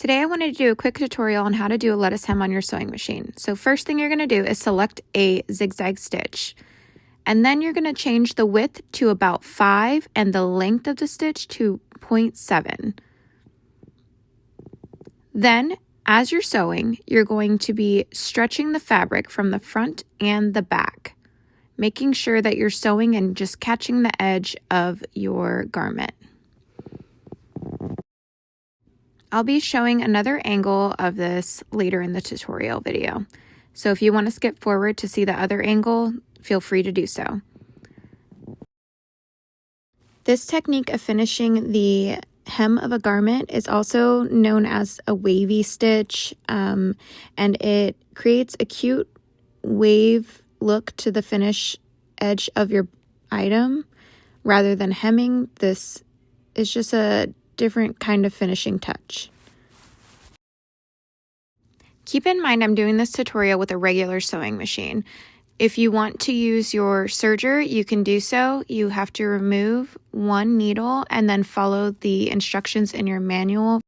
Today I wanted to do a quick tutorial on how to do a lettuce hem on your sewing machine. So first thing you're going to do is select a zigzag stitch. And then you're going to change the width to about 5 and the length of the stitch to 0.7. Then, as you're sewing, you're going to be stretching the fabric from the front and the back, making sure that you're sewing and just catching the edge of your garment. I'll be showing another angle of this later in the tutorial video. So if you want to skip forward to see the other angle, feel free to do so. This technique of finishing the hem of a garment is also known as a wavy stitch, and it creates a cute wave look to the finish edge of your item. Rather than hemming, this is just a different kind of finishing touch. Keep in mind I'm doing this tutorial with a regular sewing machine. If you want to use your serger, you can do so. You have to remove one needle and then follow the instructions in your manual